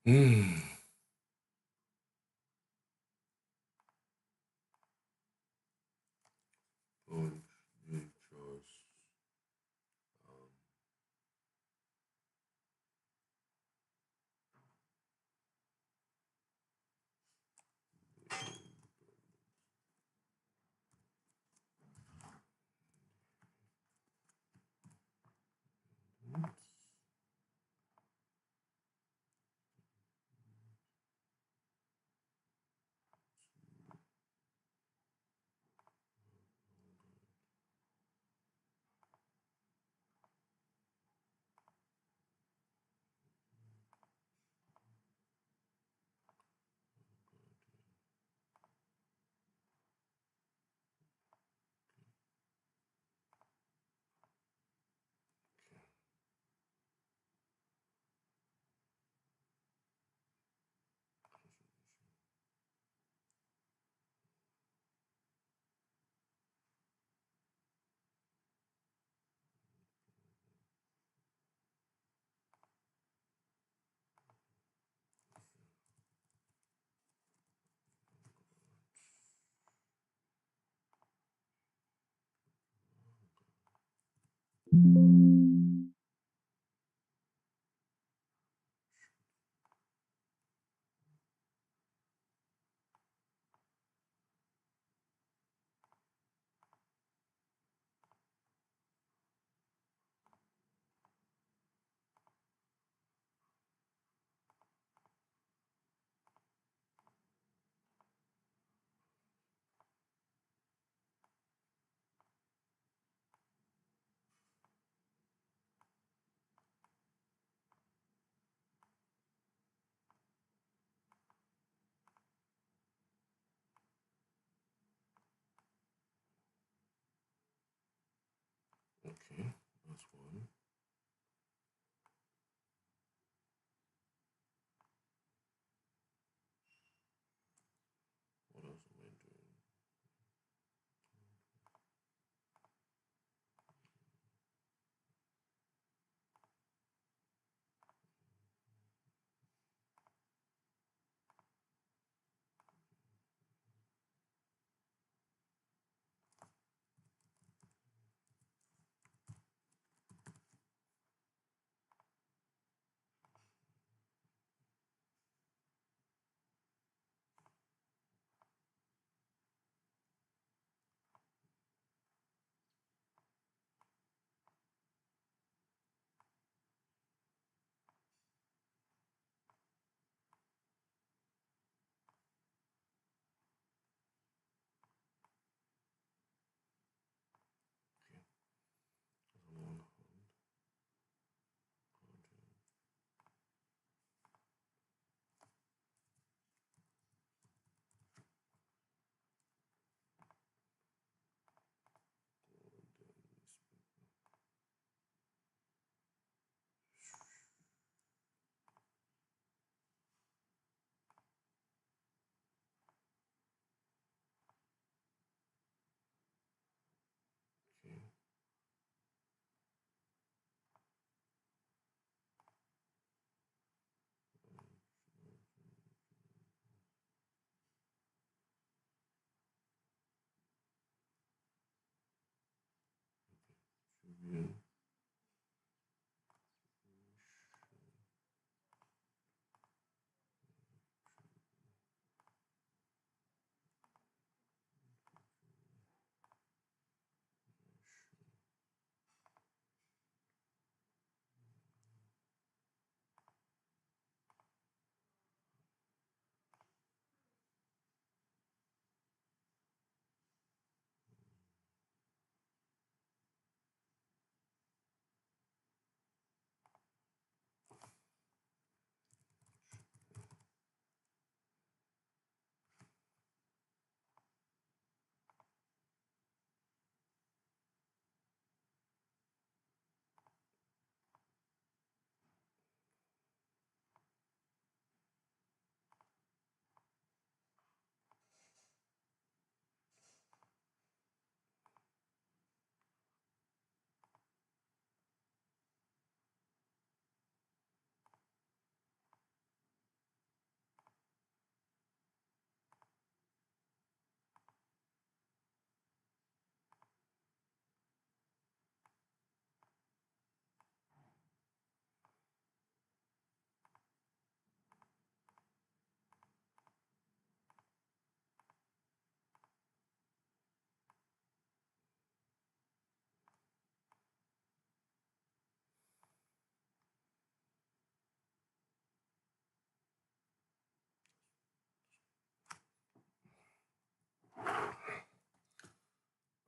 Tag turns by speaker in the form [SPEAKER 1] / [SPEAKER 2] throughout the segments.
[SPEAKER 1] Hmm. Punch, nature's, um,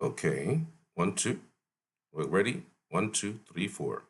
[SPEAKER 1] Okay. One, two. We're ready? One, two, three, four.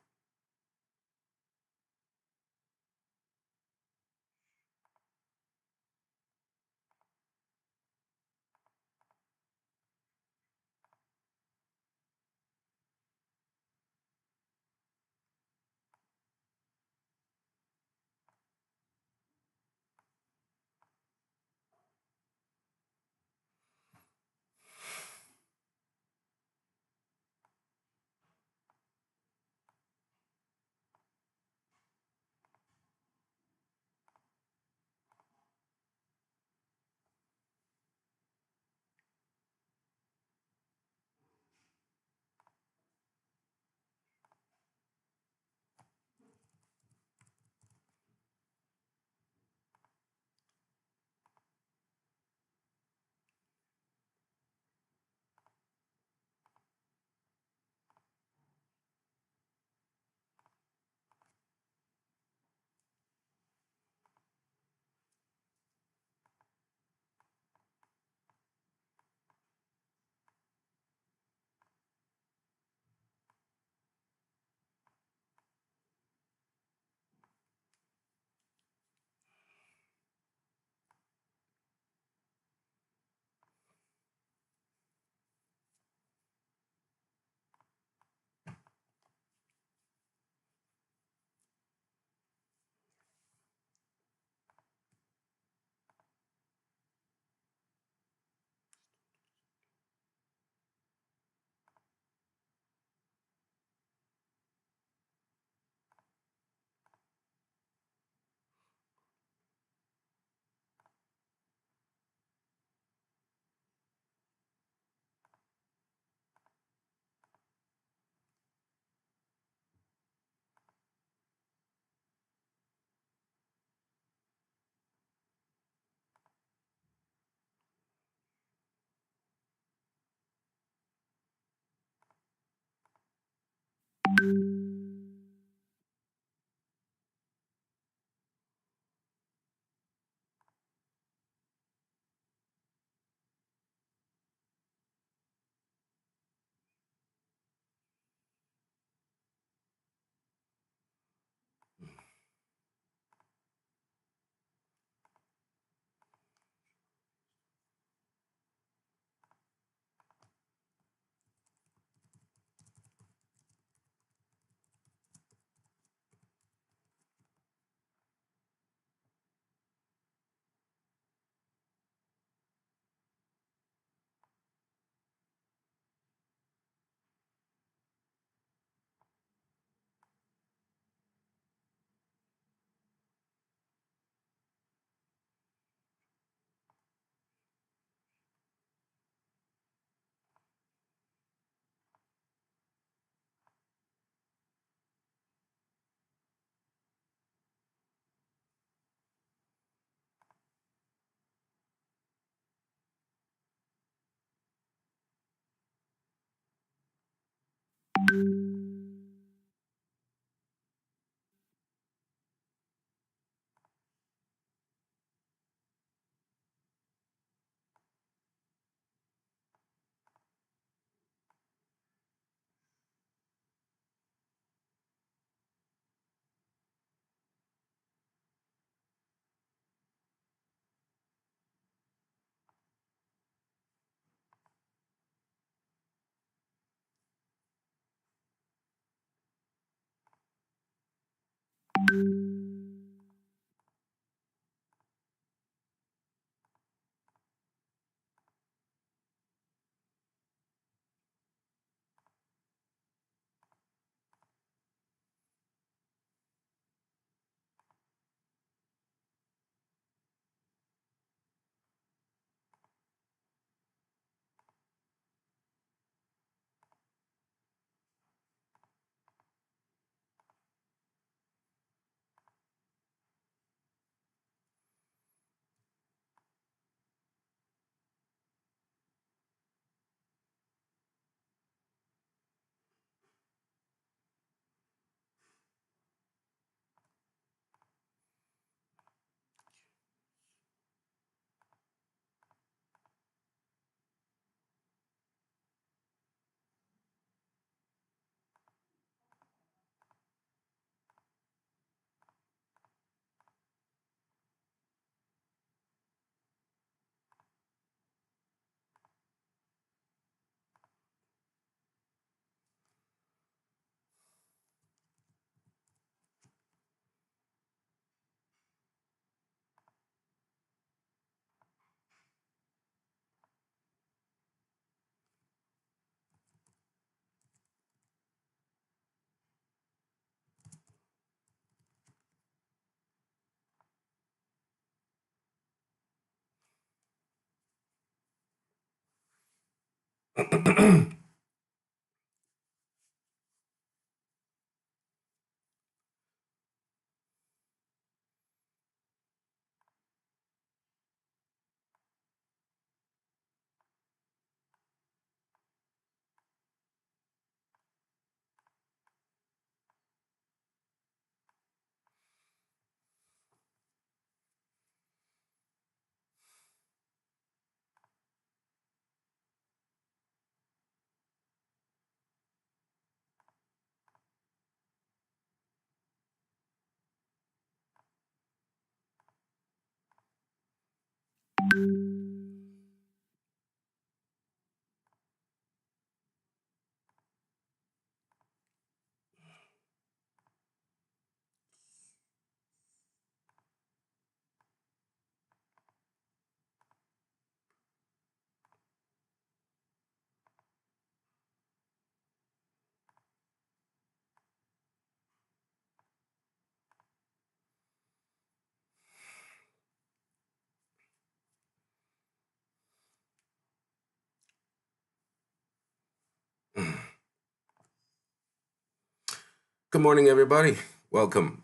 [SPEAKER 1] Good morning, everybody. Welcome.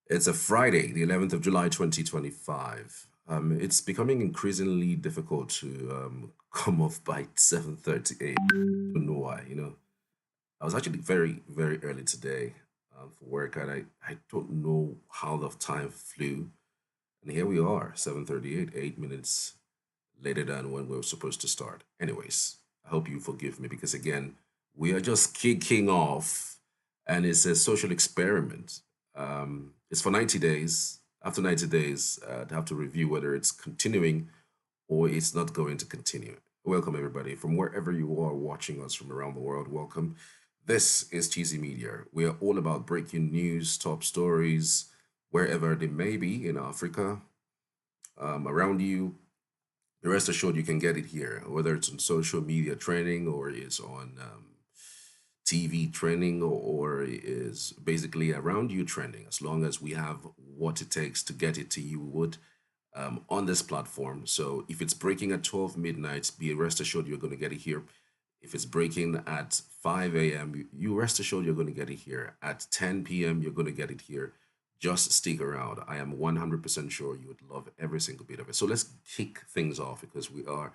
[SPEAKER 1] It's a Friday, the 11th of July, 2025. It's becoming increasingly difficult to come off by 7:38. I don't know why. I was actually very, very early today for work, and I don't know how the time flew. And here we are, 7:38, 8 minutes later than when we were supposed to start. Anyways, I hope you forgive me because, again, we are just kicking off and it's a social experiment. It's for 90 days. After 90 days, to have to review whether it's continuing or it's not going to continue. Welcome, everybody, from wherever you are watching us from around the world. Welcome. This is Cheesy Media. We are all about breaking news, top stories, wherever they may be in Africa, around you. Rest assured, you can get it here, whether it's on social media trending or it's on TV trending or is basically around you trending. As long as we have what it takes to get it to you, we would on this platform. So if it's breaking at 12 midnight, be rest assured you're going to get it here. If it's breaking at 5 a.m., you rest assured you're going to get it here. At 10 p.m., you're going to get it here. Just stick around. I am 100% sure you would love every single bit of it. So let's kick things off because we are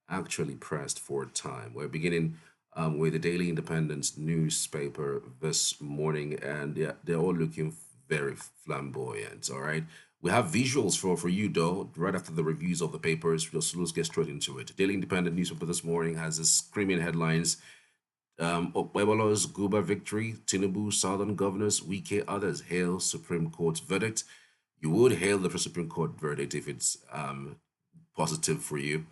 [SPEAKER 1] actually pressed for time. We're beginning with the Daily Independence newspaper this morning, and they're all looking very flamboyant. All right. We have visuals for you, though, right after the reviews of the papers. Just let's get straight into it. Daily Independent newspaper this morning has a screaming headlines. Okpebolo's Guba victory, Tinubu, Southern governors, Wike, others hail Supreme Court verdict. You would hail the Supreme Court verdict if it's positive for you.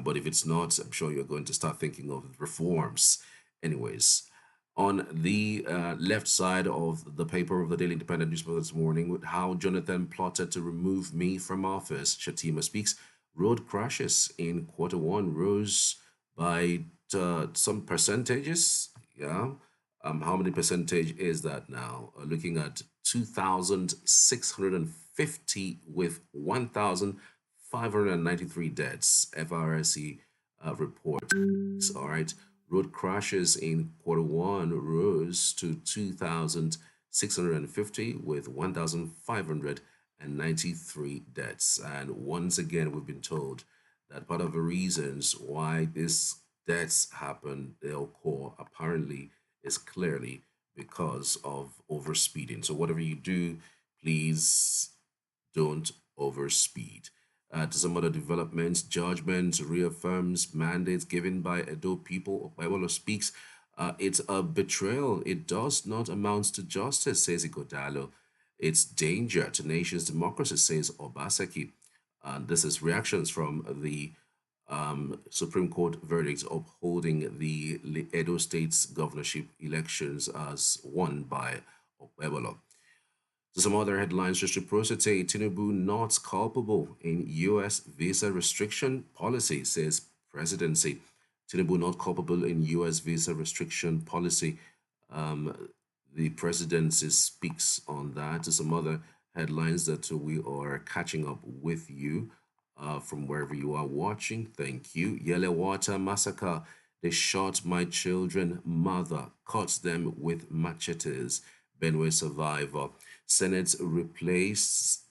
[SPEAKER 1] But if it's not, I'm sure you're going to start thinking of reforms. Anyways, on the left side of the paper of the Daily Independent newspaper this morning, with how Jonathan plotted to remove me from office, Shettima speaks. Road crashes in quarter 1 rose by some percentages. Yeah. How many percentage is that now? Looking at 2,650 with 1,593 deaths. FRSC reports. All right. Road crashes in quarter 1 rose to 2,650 with 1,593 deaths. And once again, we've been told that part of the reasons why these deaths happen, they occur apparently, is clearly because of overspeeding. So whatever you do, please don't overspeed. To some other developments, judgments reaffirms mandates given by Edo people. Bible speaks, it's a betrayal. It does not amount to justice, says Igodalo. It's danger to nation's democracy, says Obaseki. And this is reactions from the Supreme Court verdicts upholding the Edo State's governorship elections as won by Okpebolo. To some other headlines, just to prostate, Tinubu not culpable in U.S. visa restriction policy, says presidency. Tinubu not culpable in U.S. visa restriction policy. The presidency speaks on that. To some other headlines that we are catching up with you from wherever you are watching. Thank you. Yellow Water Massacre They shot my children. Mother cuts them with machetes. Benue survivor. Senate replace,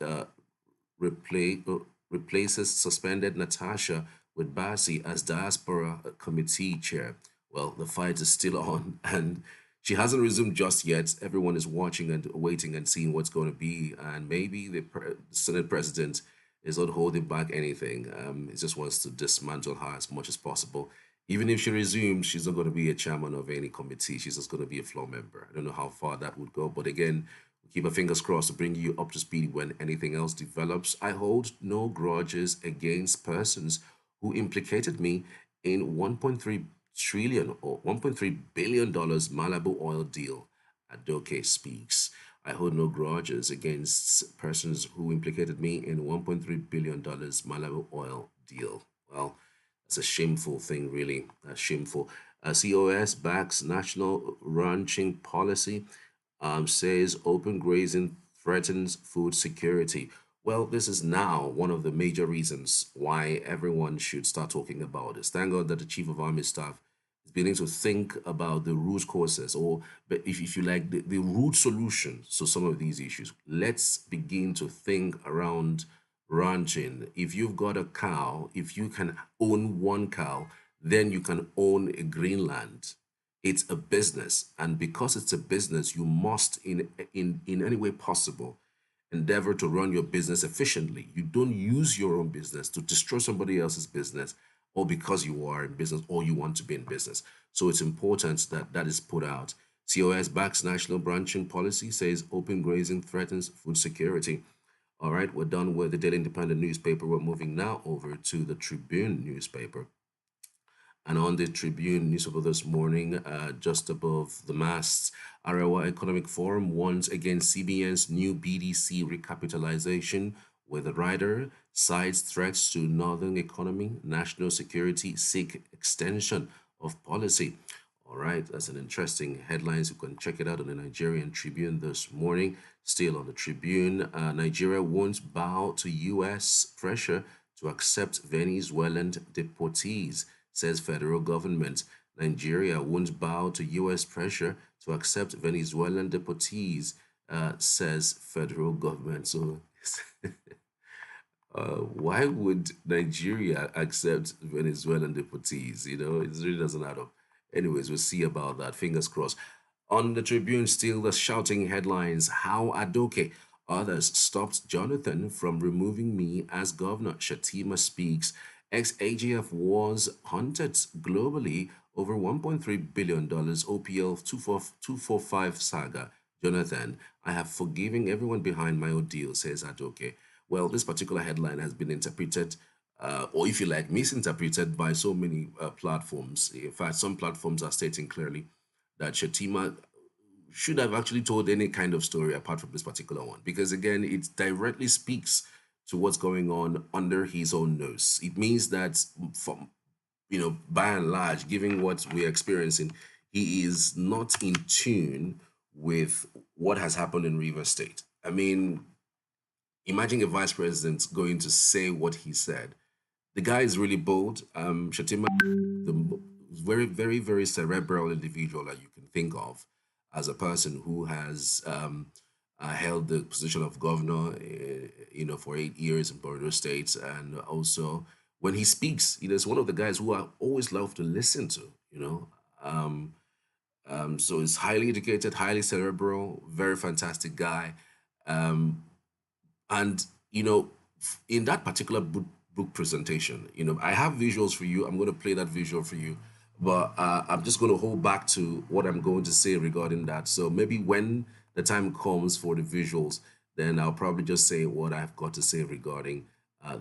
[SPEAKER 1] replaces suspended Natasha with Basi as diaspora committee chair. Well, the fight is still on, and she hasn't resumed just yet. Everyone is watching and waiting and seeing what's going to be, and maybe the Senate president is not holding back anything. He just wants to dismantle her as much as possible. Even if she resumes, she's not going to be a chairman of any committee. She's just going to be a floor member. I don't know how far that would go, but again, keep our fingers crossed to bring you up to speed when anything else develops. I hold no grudges against persons who implicated me in 1.3 trillion or 1.3 billion dollars Malibu oil deal. Adoke speaks. I hold no grudges against persons who implicated me in $1.3 billion Malibu oil deal. Well, that's a shameful thing, really. Shameful. COS backs national ranching policy, says open grazing threatens food security. Well, this is now one of the major reasons why everyone should start talking about this. Thank God that the Chief of Army Staff is beginning to think about the root causes, or but if you like, the root solutions to some of these issues. Let's begin to think around ranching. If you've got a cow, if you can own one cow, then you can own a Greenland. It's a business, and because it's a business, you must in any way possible endeavor to run your business efficiently. You don't use your own business to destroy somebody else's business, or because you are in business or you want to be in business. So it's important that that is put out. COS backs national branching policy, says open grazing threatens food security. All right, we're done with the Daily Independent newspaper. We're moving now over to the Tribune newspaper. And on the Tribune newspaper this morning, just above the masts, Arewa Economic Forum warns against CBN's new BDC recapitalization, with the rider cites threats to northern economy, national security, seek extension of policy. All right, that's an interesting headlines. You can check it out on the Nigerian Tribune this morning. Still on the Tribune, Nigeria won't bow to U.S. pressure to accept Venezuelan deportees, says federal government. Nigeria won't bow to U.S. pressure to accept Venezuelan deportees, says federal government. So, why would Nigeria accept Venezuelan deportees? You know, it really doesn't add up. Anyways, we'll see about that. Fingers crossed. On the Tribune, still the shouting headlines: How Adoke others stopped Jonathan from removing me as governor. Shettima speaks. Ex-AGF was hunted globally over $1.3 billion OPL 245 saga. Jonathan, I have forgiven everyone behind my ordeal, says Adoke. Well, this particular headline has been interpreted, or if you like, misinterpreted by so many platforms. In fact, some platforms are stating clearly that Shettima should have actually told any kind of story apart from this particular one, because again, it directly speaks to what's going on under his own nose. It means that, from by and large, given what we're experiencing, he is not in tune with what has happened in River State. I mean, imagine a vice president going to say what he said. The guy is really bold. Shatima, the very, very, very cerebral individual that you can think of as a person who has held the position of governor, for 8 years in Borno State, and also when he speaks, he's one of the guys who I always love to listen to. So he's highly educated, highly cerebral, very fantastic guy. Um, and in that particular book presentation, I have visuals for you. I'm going to play that visual for you, but I'm just going to hold back to what I'm going to say regarding that. So maybe when the time comes for the visuals, then I'll probably just say what I've got to say regarding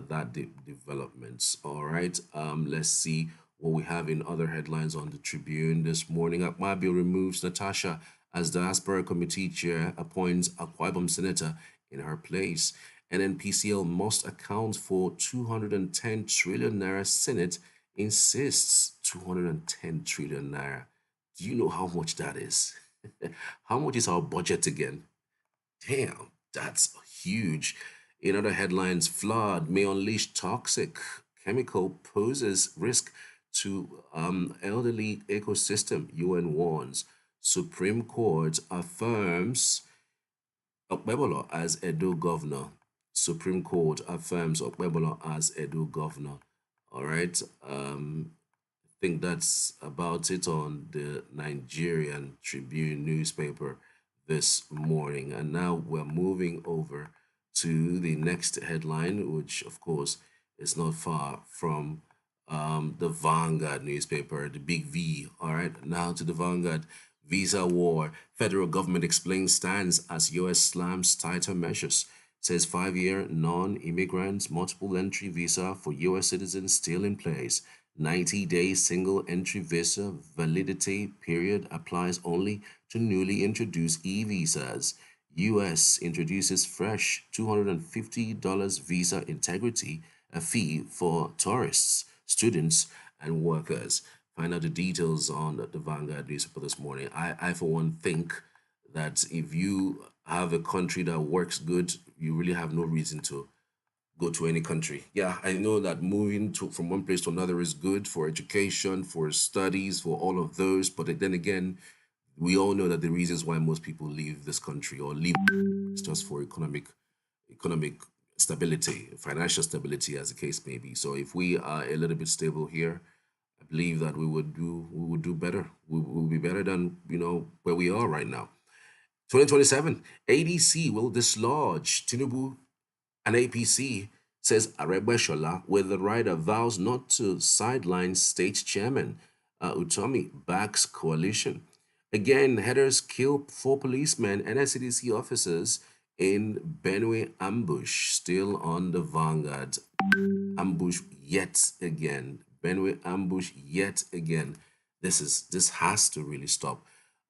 [SPEAKER 1] that developments. All right. Let's see what we have in other headlines on the Tribune this morning. Akmabio removes Natasha as diaspora committee chair, appoints Akwa Ibom senator in her place. NNPCL must account for 210 trillion naira. Senate insists 210 trillion naira. Do you know how much that is? How much is our budget again? Damn, that's huge. In other headlines, flood may unleash toxic chemical poses risk to elderly ecosystem. UN warns. Supreme Court affirms Okpebolo as Edo governor. Supreme Court affirms Okpebolo as Edo governor. All right. I think that's about it on the Nigerian Tribune newspaper this morning. And now we're moving over to the next headline, which, of course, is not far from the Vanguard newspaper, the big V. All right, now to the Vanguard. Visa war. Federal government explains stance as U.S. slams tighter measures. Says 5-year non-immigrant multiple entry visa for U.S. citizens still in place. 90-day single entry visa validity period applies only to newly introduced e-visas. U.S. introduces fresh $250 visa integrity a fee for tourists, students, and workers. Find out the details on the Vanguard newspaper this morning. I for one, think that if you have a country that works good, you really have no reason to go to any country. Yeah, I know that moving from one place to another is good for education, for studies, for all of those. But then again, we all know that the reasons why most people leave this country or leave is just for economic stability, financial stability, as the case may be. So if we are a little bit stable here, I believe that we would do better. We will be better than where we are right now. 2027, ADC will dislodge Tinubu and APC, says Arebeshola, where the rider vows not to sideline state chairman. Utomi backs coalition. Again, headers kill 4 policemen and SCDC officers in Benue ambush, still on the Vanguard. Ambush yet again. Benue ambush yet again. This has to really stop.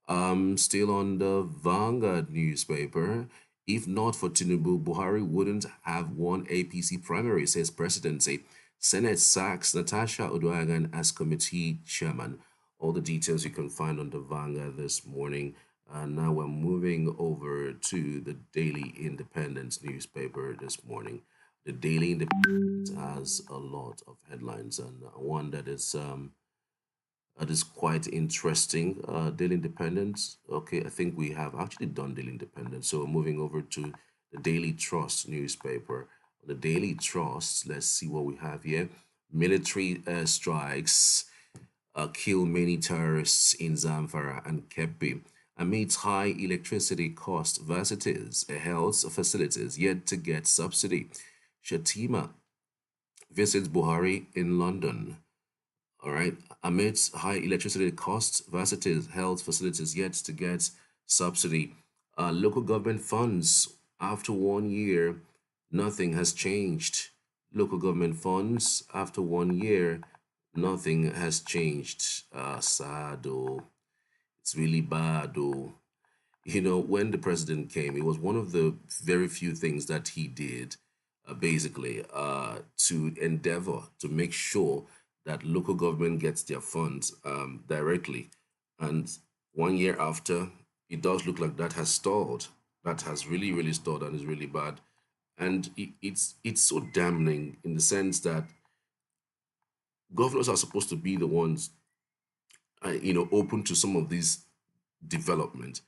[SPEAKER 1] Still on the Vanguard newspaper. If not for Tinubu, Buhari wouldn't have won APC primary, says presidency. Senate sacks Natasha Uduagan as committee chairman. All the details you can find on the Vanguard this morning. Now we're moving over to the Daily Independence newspaper this morning. The Daily Independence has a lot of headlines, and one that is quite interesting. Daily Independence. Okay, I think we have actually done Daily Independence. So moving over to the Daily Trust newspaper. The Daily Trust, let's see what we have here. Military strikes kill many terrorists in Zamfara and Kebbi. Amidst high electricity cost, varsities, health facilities yet to get subsidy. Shettima visits Buhari in London. All right. Amidst high electricity costs, varsities, health facilities yet to get subsidy. Local government funds, after 1 year, nothing has changed. Local government funds, after 1 year, nothing has changed. Sad, oh. It's really bad, oh. When the president came, it was one of the very few things that he did, basically, to endeavor to make sure that local government gets their funds directly. And 1 year after, it does look like that has stalled. That has really, really stalled and is really bad. And it's so damning in the sense that governors are supposed to be the ones, open to some of these development.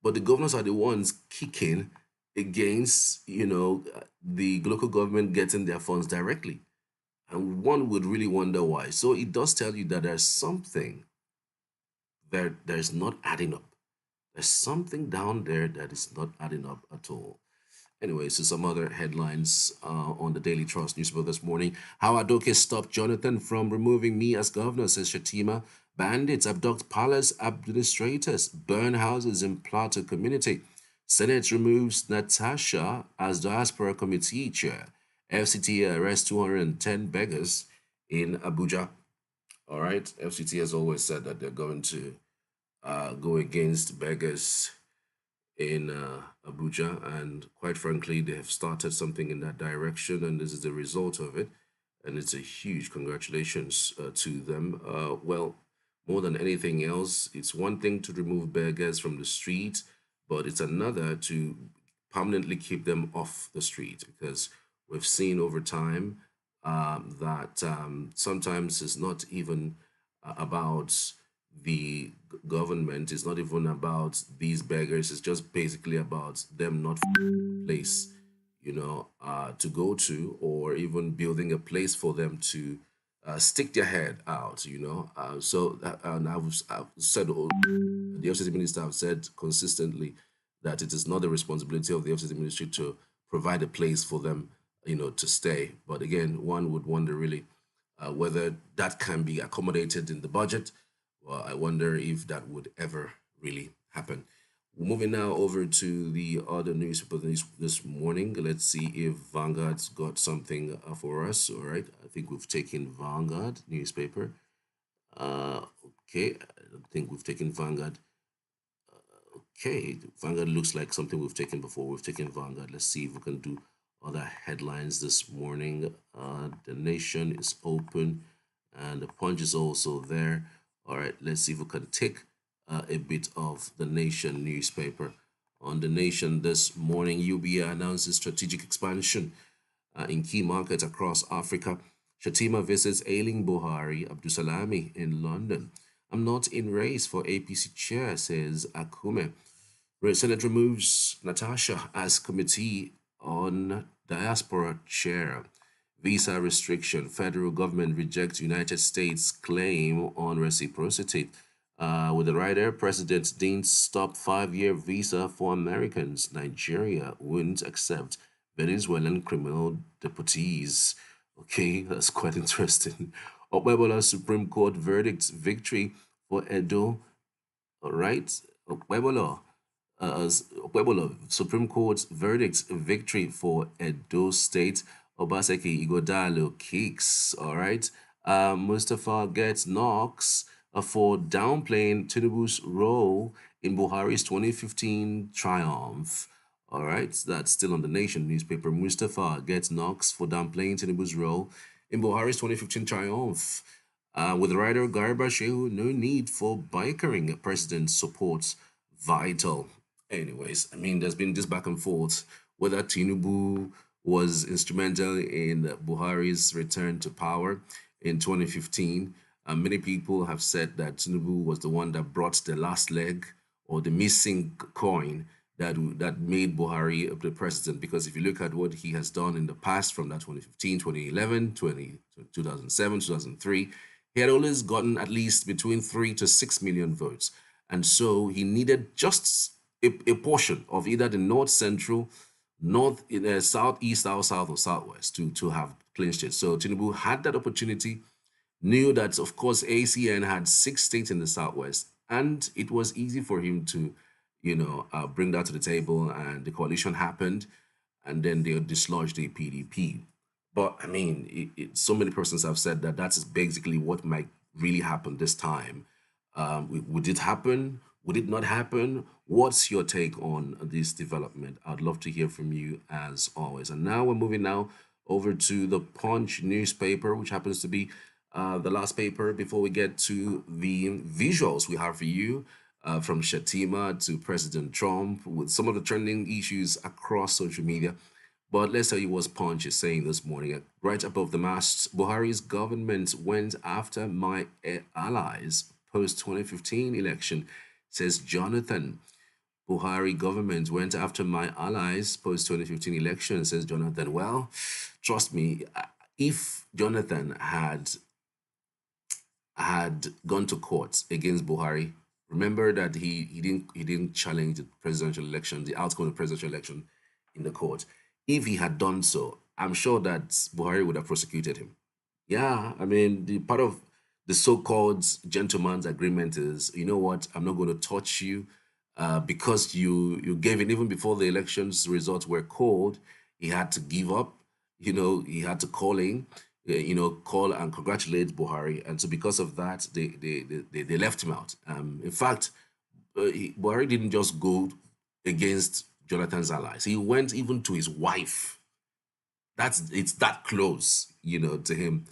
[SPEAKER 1] But the governors are the ones kicking against, the local government getting their funds directly. And one would really wonder why. So it does tell you that there's something there's not adding up. There's something down there that is not adding up at all. Anyway, so some other headlines on the Daily Trust newspaper this morning. How Adoke stopped Jonathan from removing me as governor, says Shettima. Bandits abduct palace administrators, burn houses in Plateau community. Senate removes Natasha as diaspora committee chair. FCT arrests 210 beggars in Abuja. All right, FCT has always said that they're going to go against beggars in Abuja, and quite frankly, they have started something in that direction, and this is the result of it. And it's a huge congratulations to them. Well, more than anything else, it's one thing to remove beggars from the street, but it's another to permanently keep them off the street because we've seen over time that sometimes it's not even about the government, it's not even about these beggars, it's just basically about them not finding a place, to go to, or even building a place for them to stick their head out, and I've said, the FCC minister have said consistently that it is not the responsibility of the FCC ministry to provide a place for them, to stay. But again, one would wonder really whether that can be accommodated in the budget. Well, I wonder if that would ever really happen. Moving now over to the other newspaper this morning. Let's see if Vanguard's got something for us. All right, I think we've taken Vanguard newspaper. Uh, okay, I don't think we've taken Vanguard. Okay, Vanguard looks like something we've taken before. We've taken Vanguard. Let's see if we can do other headlines this morning. The Nation is open, and the Punch is also there. All right, let's see if we can take a bit of the Nation newspaper. On the Nation this morning, UBA announces strategic expansion in key markets across Africa. Shettima visits ailing Buhari Abdusalami in London. I'm not in race for APC chair, says Akume. Senate removes Natasha as committee on diaspora chair. Visa restriction. Federal government rejects United States claim on reciprocity. With the writer, President Dean stopped 5-year visa for Americans. Nigeria wouldn't accept Venezuelan criminal deportees. Okay, that's quite interesting. Okwebola Supreme Court verdict victory for Edo. All right, Okwebola. Okwebola Supreme Court's verdict victory for Edo State. Obaseki Igodalo kicks. All right. Mustafa gets knocks for downplaying Tinubu's role in Buhari's 2015 triumph. All right, that's still on the Nation newspaper. Mustafa gets knocks for downplaying Tinubu's role in Buhari's 2015 triumph. With writer Garba Shehu, no need for bikering. President supports vital. Anyways, I mean, there's been this back and forth whether Tinubu was instrumental in Buhari's return to power in 2015. Many people have said that Tinubu was the one that brought the last leg or the missing coin that made Buhari the president. Because if you look at what he has done in the past from that 2015, 2011, 2007, 2003, he had always gotten at least between 3 to 6 million votes. And so he needed just a portion of either the north central, north, southeast, south, or southwest to have clinched it. So Tinubu had that opportunity, knew that, of course, ACN had 6 states in the southwest, and it was easy for him to, bring that to the table, and the coalition happened, and then they dislodged the PDP. But I mean, so many persons have said that that's basically what might really happen this time. Would it happen? Would it not happen? What's your take on this development? I'd love to hear from you as always. And now we're moving now over to the Punch newspaper, which happens to be the last paper before we get to the visuals we have for you from Shettima to President Trump with some of the trending issues across social media. But let's tell you what Punch is saying this morning. Right above the mast, Buhari's government went after my allies post 2015 election, says Jonathan. Buhari government went after my allies post 2015 election, says Jonathan. Well, trust me, if Jonathan had gone to court against Buhari, remember that he didn't challenge the presidential election, the outcome of the presidential election in the court. If he had done so, I'm sure that Buhari would have prosecuted him. Yeah, I mean, the part of the so-called gentleman's agreement is, you know what, I'm not going to touch you because you gave it even before the elections results were called. He had to give up. He had to call in. Call and congratulate Buhari, and so because of that, they left him out. In fact, Buhari didn't just go against Jonathan's allies; he went even to his wife. It's that close, to him.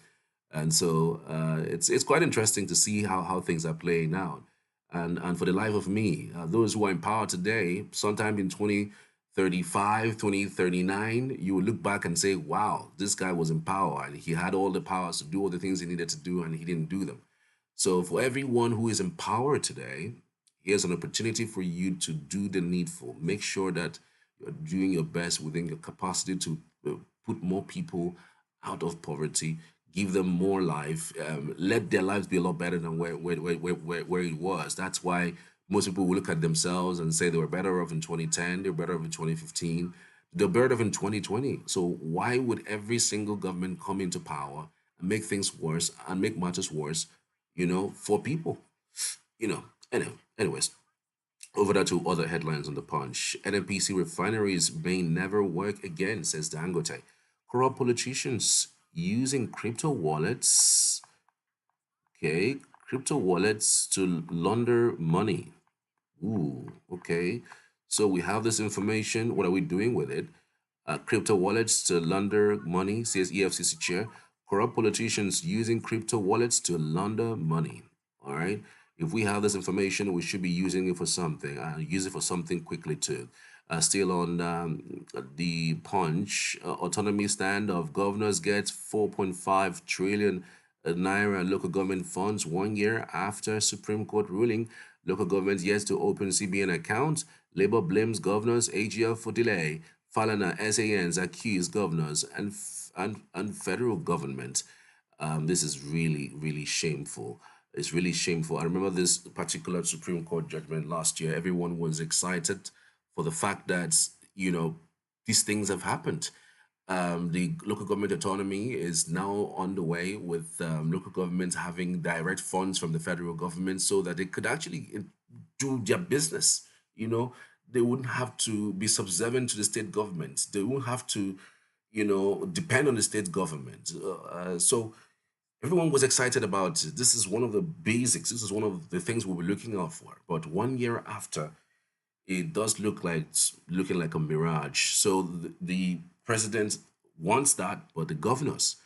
[SPEAKER 1] And so it's quite interesting to see how things are playing out. And for the life of me, those who are in power today, sometime in 35, 2039, you will look back and say, wow, this guy was in power and he had all the powers to do all the things he needed to do and he didn't do them. So for everyone who is in power today, here's an opportunity for you to do the needful. Make sure that you're doing your best within your capacity to put more people out of poverty, give them more life, let their lives be a lot better than where it was. That's why most people will look at themselves and say they were better off in 2010, they were better off in 2015, they're better off in 2020. So why would every single government come into power and make things worse and make matters worse, for people? You know, anyways, over that to other headlines on the Punch. NNPC refineries may never work again, says Dangote. Corrupt politicians using crypto wallets, okay, crypto wallets to launder money. Ooh, okay. So we have this information. What are we doing with it? Crypto wallets to launder money, says EFCC chair. Corrupt politicians using crypto wallets to launder money. All right. If we have this information, we should be using it for something. Use it for something quickly too. Still on the Punch, autonomy stand of governors get 4.5 trillion naira local government funds 1 year after Supreme Court ruling. Local governments yet to open CBN accounts. Labour blames governors, AGF for delay. Falana SANs accuse governors and federal government. This is really, really shameful. It's really shameful. I remember this particular Supreme Court judgment last year. Everyone was excited for the fact that, these things have happened. The local government autonomy is now on the way with local governments having direct funds from the federal government so that they could actually do their business. They wouldn't have to be subservient to the state government. They wouldn't have to, depend on the state government. So everyone was excited about it. This is one of the basics. This is one of the things we'll be looking out for. But 1 year after, it does look like it's looking like a mirage. So the president wants that, but the governors,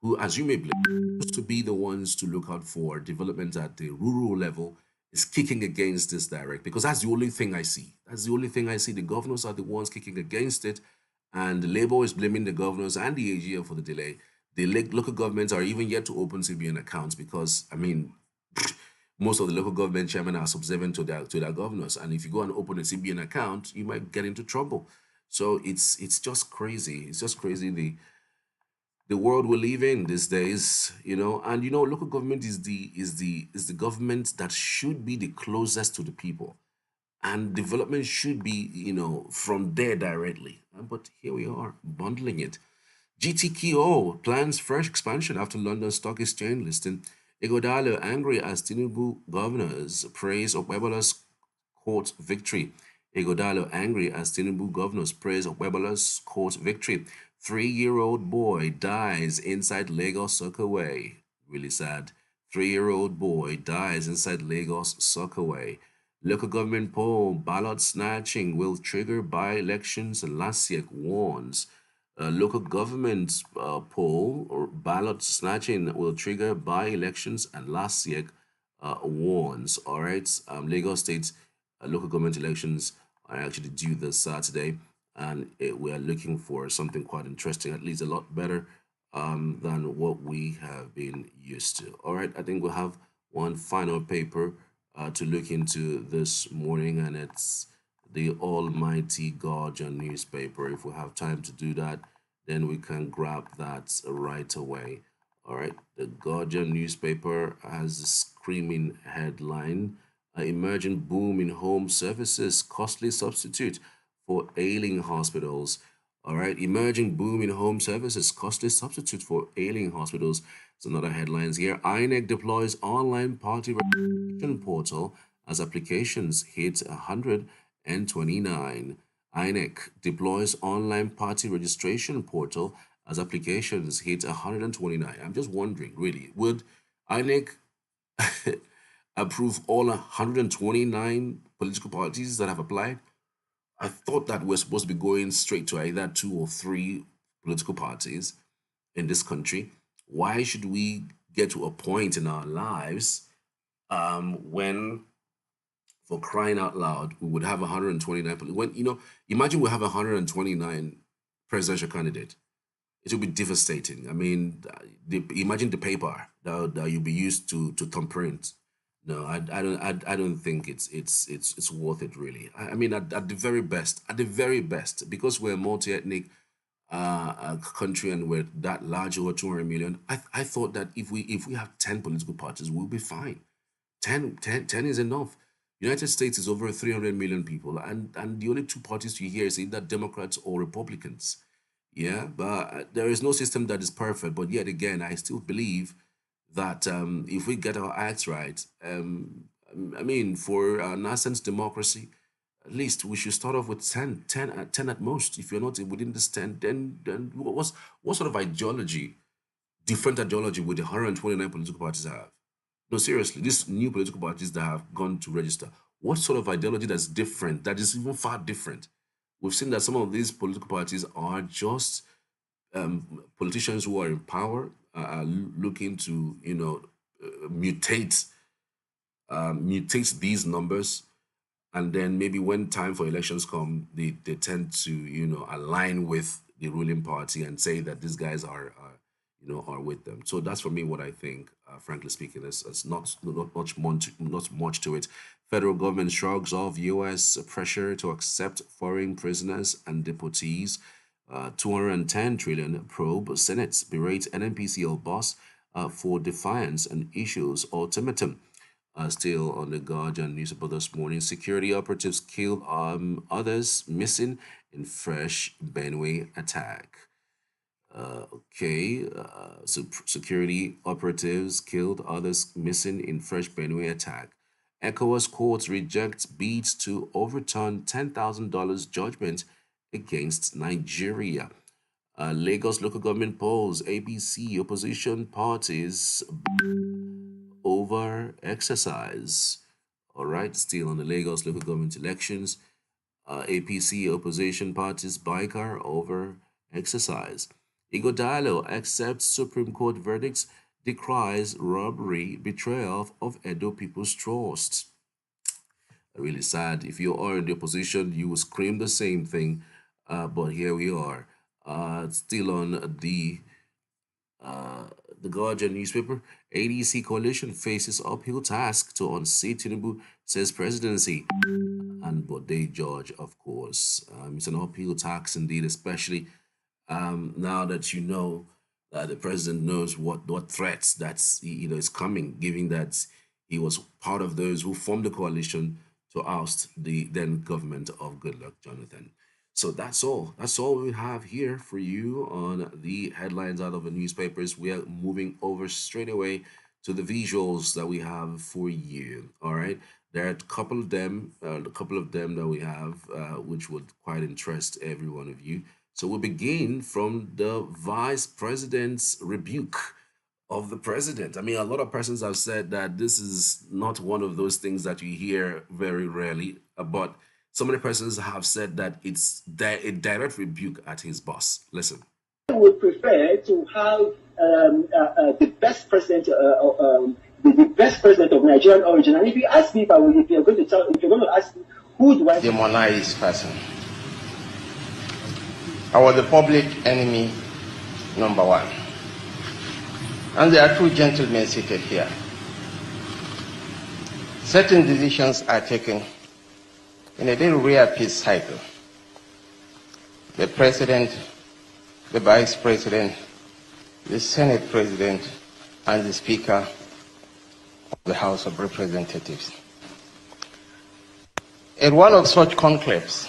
[SPEAKER 1] who, as you may believe, supposed to be the ones to look out for development at the rural level, is kicking against this direct because that's the only thing I see. That's the only thing I see. The governors are the ones kicking against it, and the Labour is blaming the governors and the AGF for the delay. The local governments are even yet to open CBN accounts because, I mean, most of the local government chairmen are subservient to their governors, and if you go and open a CBN account, you might get into trouble. So it's just crazy. It's just crazy the world we live in these days, and local government is the government that should be the closest to the people, and development should be from there directly. But here we are bundling it. GTKO plans fresh expansion after London Stock Exchange listing. Igodalo angry as Tinubu governors praise Okwebola's court victory. Igodalo angry as Tinubu governors praise Okwebola's court victory. 3-year-old boy dies inside Lagos Soccerway. Really sad. 3-year-old boy dies inside Lagos Soccerway. Local government poll, ballot snatching will trigger by-elections, Lasiek warns. Local government poll or ballot snatching will trigger by-elections, and Lasiek warns. All right, Lagos State local government elections are actually due this Saturday, and we are looking for something quite interesting, at least a lot better than what we have been used to. All right, I think we'll have one final paper to look into this morning, and it's the Almighty Guardian newspaper. If we have time to do that, then we can grab that right away. All right, the Guardian newspaper has a screaming headline: emerging boom in home services, costly substitute for ailing hospitals. All right, emerging boom in home services, costly substitute for ailing hospitals. It's another headlines here. INEC deploys online party registration portal as applications hit 129. INEC deploys online party registration portal as applications hit 129. I'm just wondering, really, would INEC approve all 129 political parties that have applied? I thought that we're supposed to be going straight to either 2 or 3 political parties in this country. Why should we get to a point in our lives when For crying out loud, we would have 129. When, imagine we have 129 presidential candidates. It would be devastating. I mean, imagine the paper that you'll be used to thumbprint. No, I don't think it's worth it really. I mean, at the very best, because we're a multi-ethnic country and we're that large, over 200 million. I thought that if we have 10 political parties, we'll be fine. 10 is enough. United States is over 300 million people, and the only two parties you hear is either Democrats or Republicans. Yeah, but there is no system that is perfect. But yet again, I still believe that if we get our acts right, I mean, for nascent democracy, at least we should start off with 10 at most. If you're not within this 10, then what sort of ideology, different ideology, would the 129 political parties have? No, seriously, these new political parties that have gone to register, what sort of ideology that's different, that is even far different? We've seen that some of these political parties are just politicians who are in power, are looking to, mutate these numbers, and then maybe when time for elections come, they tend to, align with the ruling party and say that these guys are with them. So that's for me what I think. Frankly speaking, it's not much to it. Federal government shrugs off U.S. pressure to accept foreign prisoners and deportees. 210 trillion probe Senate berates NNPCL boss for defiance and issues ultimatum. Still on the Guardian newspaper this morning, security operatives killed, others missing in fresh Benue attack. So security operatives killed, others missing in fresh Benue attack. ECOWAS courts reject bids to overturn $10,000 judgment against Nigeria. Lagos local government polls, APC opposition parties over exercise. All right, still on the Lagos local government elections, APC opposition parties bicker over exercise. Igodalo accepts Supreme Court verdicts, decries robbery, betrayal of Edo people's trust. Really sad. If you are in the opposition, you will scream the same thing. But here we are. Still on the Guardian newspaper, ADC coalition faces uphill task to unseat Tinubu, says presidency. And Bode George, of course. It's an uphill task indeed, especially now that you know that the president knows what threats that's is coming, given that he was part of those who formed the coalition to oust the then government of Goodluck Jonathan. So that's all. That's all we have here for you on the headlines out of the newspapers. We are moving over straight away to the visuals that we have for you. All right. There are a couple of them that we have, which would quite interest every one of you. So we'll begin from the vice president's rebuke of the president. I mean, a lot of persons have said that this is not one of those things that you hear very rarely, but so many persons have said that it's a direct rebuke at his boss. Listen.
[SPEAKER 2] I would prefer to have the best president, the best president of Nigerian origin. And if you ask me, if you're going to ask me, who do I
[SPEAKER 3] demonize this person? I was the public enemy number one. And there are two gentlemen seated here. Certain decisions are taken in a very rare peace cycle. The president, the vice president, the Senate president, and the Speaker of the House of Representatives. At one of such conclaves,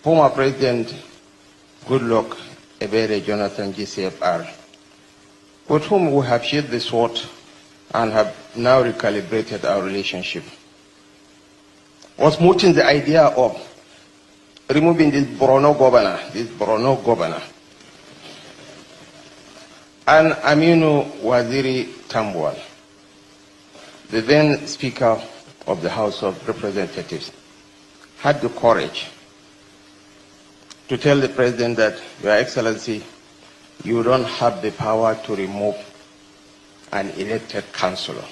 [SPEAKER 3] former President Goodluck Ebele Jonathan GCFR, with whom we have shared the sword and have now recalibrated our relationship, was mooting the idea of removing this Borno governor, and Aminu Waziri Tambuwal, the then Speaker of the House of Representatives, had the courage to tell the President that, Your Excellency, you don't have the power to remove an elected councillor.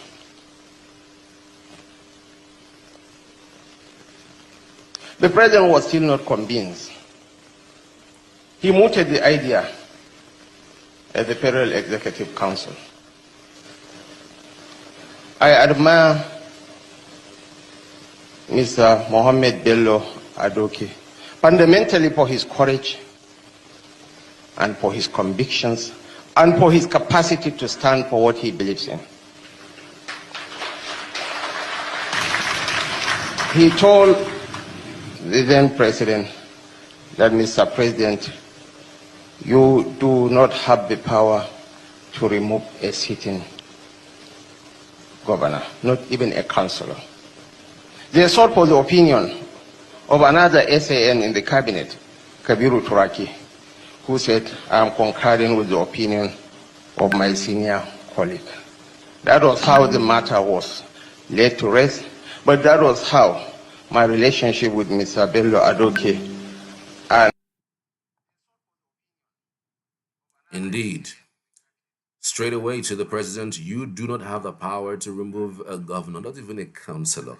[SPEAKER 3] The president was still not convinced. He mooted the idea at the Federal Executive Council. I admire Mr. Mohammed Bello Adoke fundamentally for his courage and for his convictions and for his capacity to stand for what he believes in. He told the then president that, Mr. President, you do not have the power to remove a sitting governor, not even a councillor. They sought for the opinion of another SAN in the cabinet, Kabiru Turaki, who said, I am concurring with the opinion of my senior colleague. That was how the matter was laid to rest, but that was how my relationship with Mr. Bello Adoke and
[SPEAKER 1] Indeed. Straight away to the president, you do not have the power to remove a governor, not even a councillor.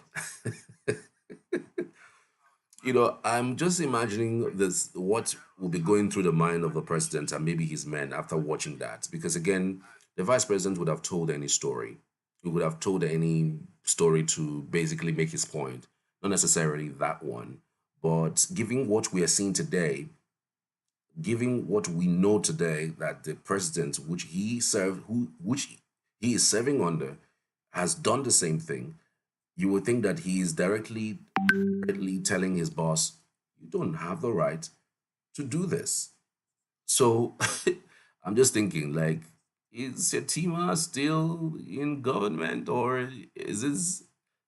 [SPEAKER 1] I'm just imagining this, what will be going through the mind of the president and maybe his men after watching that. Because again, the vice president would have told any story. He would have told any story to basically make his point. Not necessarily that one. But given what we are seeing today, given what we know today, that the president which he served, which he is serving under, has done the same thing, you would think that he is directly telling his boss, you don't have the right to do this. So I'm just thinking, like, is Shettima still in government, or is this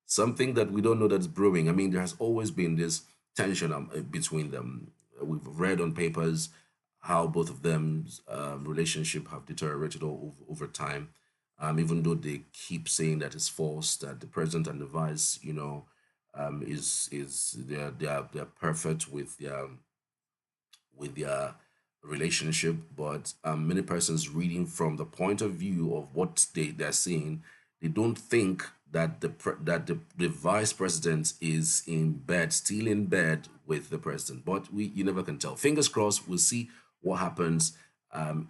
[SPEAKER 1] something that we don't know that's brewing? I mean, there has always been this tension between them. We've read on papers how both of them's relationship have deteriorated over time. Even though they keep saying that it's false, that the president and the vice, is they're perfect with their relationship, but many persons reading from the point of view of what they're seeing, they don't think that the vice president is in bed, still in bed with the president. But you never can tell. Fingers crossed. We'll see what happens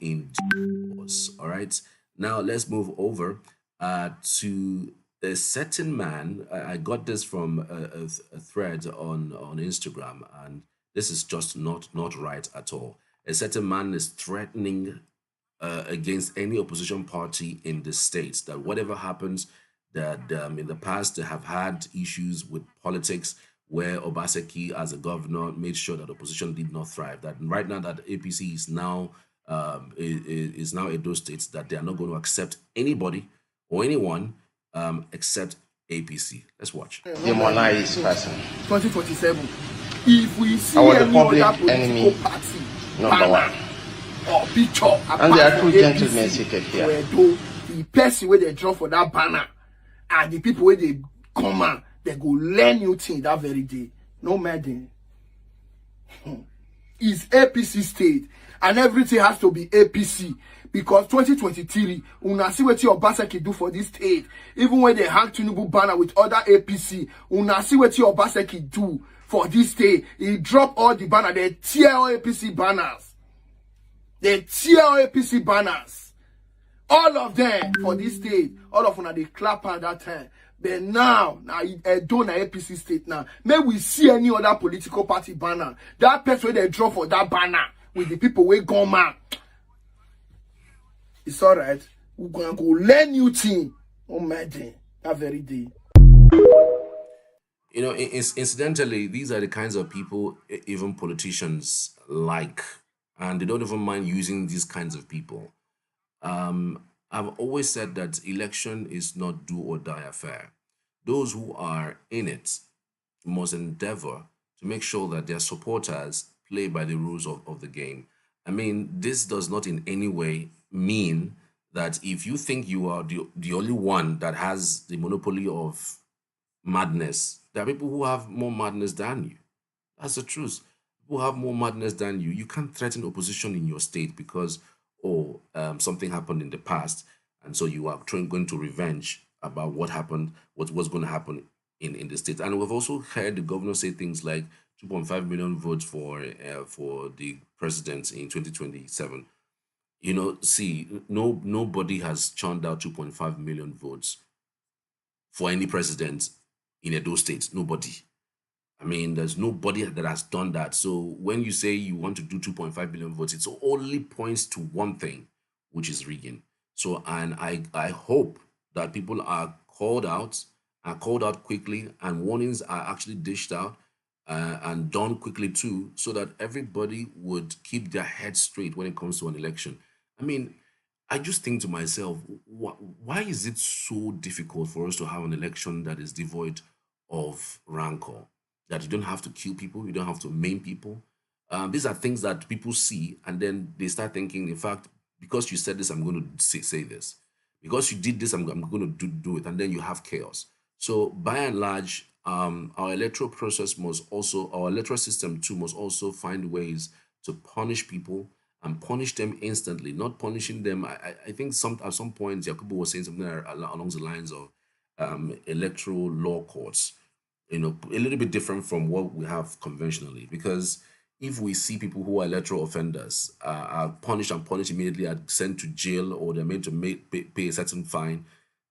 [SPEAKER 1] in due course. All right. Now let's move over to a certain man. I got this from a thread on Instagram, and this is just not right at all. A certain man is threatening against any opposition party in the states, that whatever happens, that in the past they have had issues with politics where Obaseki as a governor made sure that opposition did not thrive. That right now that APC is now is now Edo States, that they are not going to accept anybody or anyone except APC. Let's watch.
[SPEAKER 3] demonize person.
[SPEAKER 4] 2027. If we see
[SPEAKER 3] Our
[SPEAKER 4] any
[SPEAKER 3] public
[SPEAKER 4] other political
[SPEAKER 3] enemy,
[SPEAKER 4] party,
[SPEAKER 3] number
[SPEAKER 4] banner,
[SPEAKER 3] one.
[SPEAKER 4] or picture,
[SPEAKER 3] And there are
[SPEAKER 4] apart
[SPEAKER 3] two
[SPEAKER 4] from
[SPEAKER 3] gentlemen
[SPEAKER 4] APC,
[SPEAKER 3] seated here.
[SPEAKER 4] where though the person where they draw for that banner and the people where they come out, they go learn new thing that very day. No matter. It's APC state and everything has to be APC, because 2023 una see what your Obaseki do for this state. Even when they hang Tinubu banner with other APC, una see what your Obaseki do for this state. He drop all the banner, they tear all APC banners. They tear all APC banners. All of them for this state. All of them they clap at that time. But now Edo na APC state now. May we see any other political party banner. That person they draw for that banner with the people we go man. It's alright. We're gonna go learn new thing. Oh my day. That very day.
[SPEAKER 1] Incidentally, these are the kinds of people even politicians like, and they don't even mind using these kinds of people. I've always said that election is not do or die affair. Those who are in it must endeavor to make sure that their supporters play by the rules of the game. I mean, this does not in any way mean that if you think you are the only one that has the monopoly of madness, there are people who have more madness than you. That's the truth. People have more madness than you. You can't threaten opposition in your state because something happened in the past, and so you are going to revenge about what happened, what's going to happen in the state. And we've also heard the governor say things like, 2.5 million votes for the president in 2027. See, nobody has churned out 2.5 million votes for any president in Edo State. Nobody. I mean, there's nobody that has done that. So when you say you want to do 2.5 million votes, it only points to one thing, which is rigging. So, and I hope that people are called out quickly, and warnings are actually dished out and done quickly too, so that everybody would keep their head straight when it comes to an election. I mean, I just think to myself, why is it so difficult for us to have an election that is devoid of rancor? That you don't have to kill people, you don't have to maim people. These are things that people see, and then they start thinking, in fact, because you said this, I'm going to say this. Because you did this, I'm going to do it, and then you have chaos. So by and large, our electoral process our electoral system too must also find ways to punish people and punish them instantly, not punishing them. I think at some point, Yakubu was saying something along the lines of electoral law courts, a little bit different from what we have conventionally. Because if we see people who are electoral offenders are punished immediately, are sent to jail, or they're made to pay a certain fine,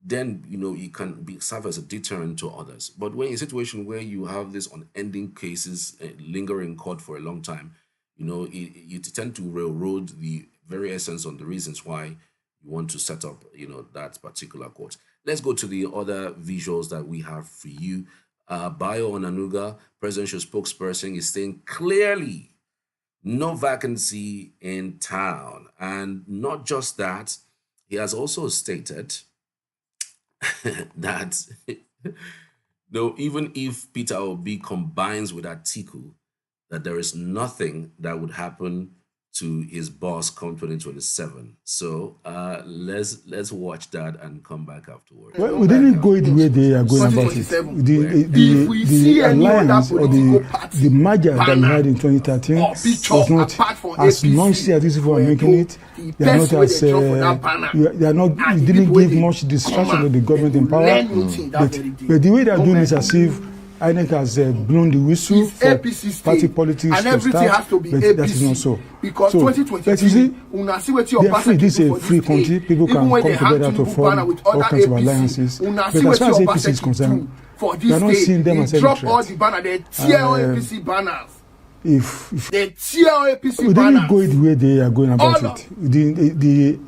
[SPEAKER 1] then it can serve as a deterrent to others. But when in a situation where you have this unending cases lingering in court for a long time, you tend to railroad the very essence on the reasons why you want to set up, that particular court. Let's go to the other visuals that we have for you. Bayo Onanuga, presidential spokesperson, is saying clearly no vacancy in town. And not just that, he has also stated that even if Peter Obi combines with Atiku, that there is nothing that would happen to his boss come 2027. So let's watch that and come back afterwards.
[SPEAKER 5] Well, we didn't go the way they are going about it. The alliance or the merger that we had in 2013 was not as noisy as these people are making it. They are not as it didn't give much distraction to the government in power. But the way they are doing is as if INEC has blown the whistle for party politics
[SPEAKER 4] and everything has to be
[SPEAKER 5] but
[SPEAKER 4] APC.
[SPEAKER 5] That is not so.
[SPEAKER 4] Because
[SPEAKER 5] so,
[SPEAKER 4] 2023,
[SPEAKER 5] they are free. This is a free country. People can come together to form all kinds of alliances. But as far as APC is concerned, we are not seeing them as any threat.
[SPEAKER 4] All the banner, they tear APC banners.
[SPEAKER 5] If
[SPEAKER 4] they tear APC
[SPEAKER 5] we
[SPEAKER 4] banners.
[SPEAKER 5] Didn't go the way they are going about it.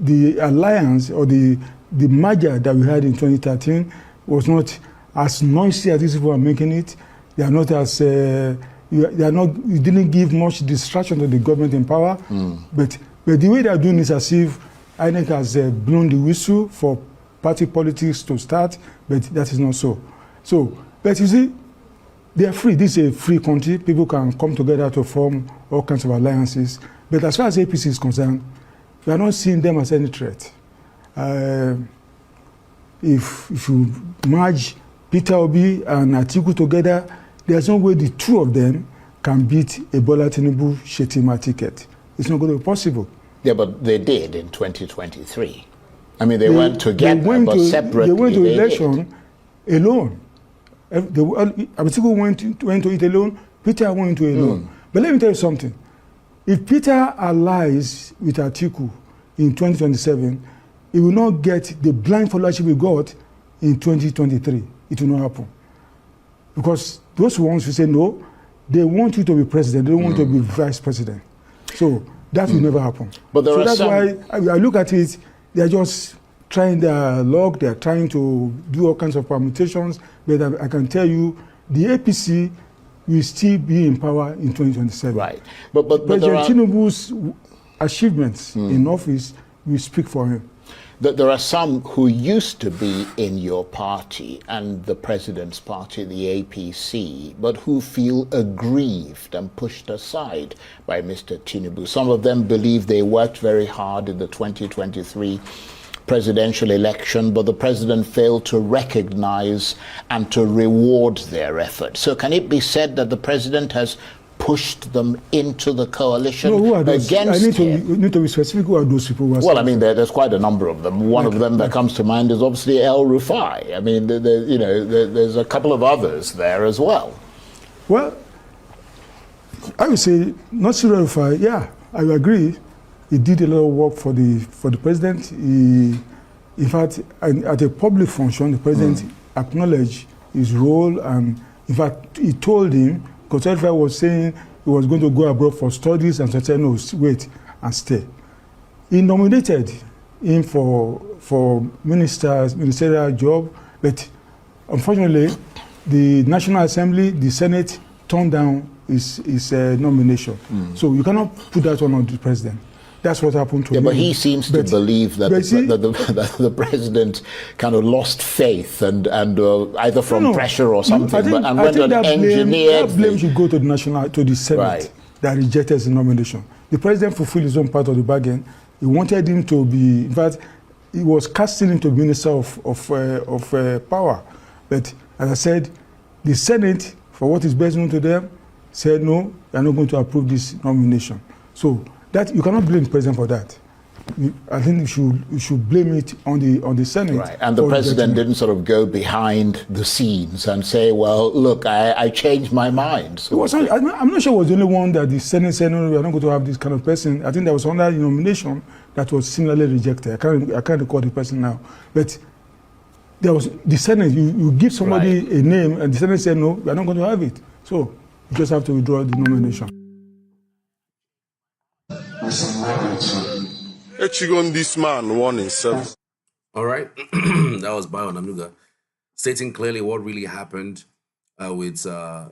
[SPEAKER 5] The alliance or the merger that we had in 2013 was not as noisy as these people are making it. They are not as it didn't give much distraction to the government in power. But the way they are doing is as if INEC has blown the whistle for party politics to start, but that is not so. But you see, they are free. This is a free country. People can come together to form all kinds of alliances. But as far as APC is concerned, we are not seeing them as any threat. If you merge Peter Obi and Atiku together, there's no way the two of them can beat a Bola Tinubu Shettima ticket. It's not going to be possible.
[SPEAKER 6] Yeah, but they did in 2023. I mean, they went together, but separately.
[SPEAKER 5] They went to election alone. Atiku went to it alone. Peter went to alone. But let me tell you something. If Peter allies with Atiku in 2027, he will not get the blind followership we got in 2023. It will not happen. Because those ones who say no, they want you to be president, they don't want you to be vice president. So that will never happen.
[SPEAKER 6] But there
[SPEAKER 5] that's why I look at it, they're just trying their luck, they're trying to do all kinds of permutations, but I can tell you the APC will still be in power in 2027.
[SPEAKER 6] Right. But
[SPEAKER 5] President Tinubu's achievements in office will speak for him.
[SPEAKER 6] There are some who used to be in your party and the president's party, the APC, but who feel aggrieved and pushed aside by Mr. Tinubu. Some of them believe they worked very hard in the 2023 presidential election, but the president failed to recognize and to reward their effort. So can it be said that the president has pushed them into the coalition against him?
[SPEAKER 5] I need to be specific. Who are those people?
[SPEAKER 6] Well, I mean, there's quite a number of them. One of them that comes to mind is obviously El Rufai. I mean, there's a couple of others there as well.
[SPEAKER 5] Well, I would say not to verify. Yeah, I agree. He did a lot of work for the president. In fact, at a public function, the president acknowledged his role, and in fact, he told him, because everybody was saying he was going to go abroad for studies, and so said, no, wait and stay. He nominated him for ministerial job, but unfortunately, the National Assembly, the Senate turned down his nomination. So you cannot put that on the president. That's what happened to him.
[SPEAKER 6] But he seems to believe that the president kind of lost faith and either from pressure or something, and went and engineered.
[SPEAKER 5] That blame should go to the Senate that rejected his nomination. The president fulfilled his own part of the bargain. He wanted him to be, in fact, he was casting him to be minister of power. But as I said, the Senate, for what is best known to them, said no, they are not going to approve this nomination. So that you cannot blame the president for that. I think you should blame it on the Senate.
[SPEAKER 6] Right, and the president didn't sort of go behind the scenes and say, well, look, I changed my mind. So
[SPEAKER 5] I'm not sure it was the only one that the Senate said, no, we are not going to have this kind of person. I think there was another nomination that was similarly rejected. I can't recall the person now. But there was the Senate, you give somebody a name, and the Senate said, no, we are not going to have it. So you just have to withdraw the nomination.
[SPEAKER 7] Echigon, this man won himself.
[SPEAKER 1] All right, that was Bayo Nanuga stating clearly what really happened with a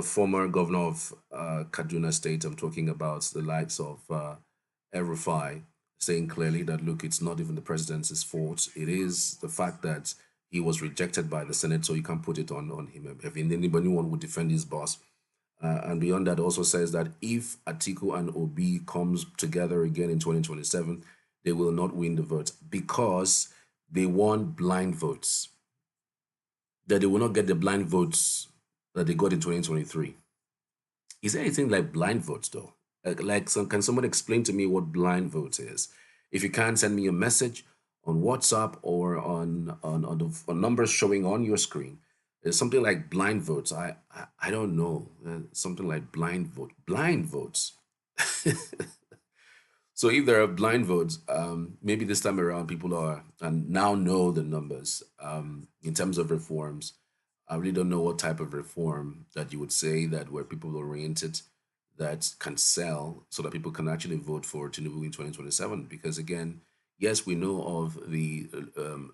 [SPEAKER 1] former governor of Kaduna State. I'm talking about the likes of El-Rufai, saying clearly that, look, it's not even the president's fault. It is the fact that he was rejected by the Senate, so you can't put it on him. If anyone would defend his boss. And beyond that, also says that if Atiku and Obi comes together again in 2027, they will not win the vote because they want blind votes. That they will not get the blind votes that they got in 2023. Is there anything like blind votes, though? Can someone explain to me what blind votes is? If you can, send me a message on WhatsApp or on numbers showing on your screen. There's something like blind votes. I don't know. Something like blind votes. So if there are blind votes, maybe this time around people are and now know the numbers. In terms of reforms, I really don't know what type of reform that you would say that where people oriented that can sell so that people can actually vote for Tinubu in 2027. Because again, yes, we know of the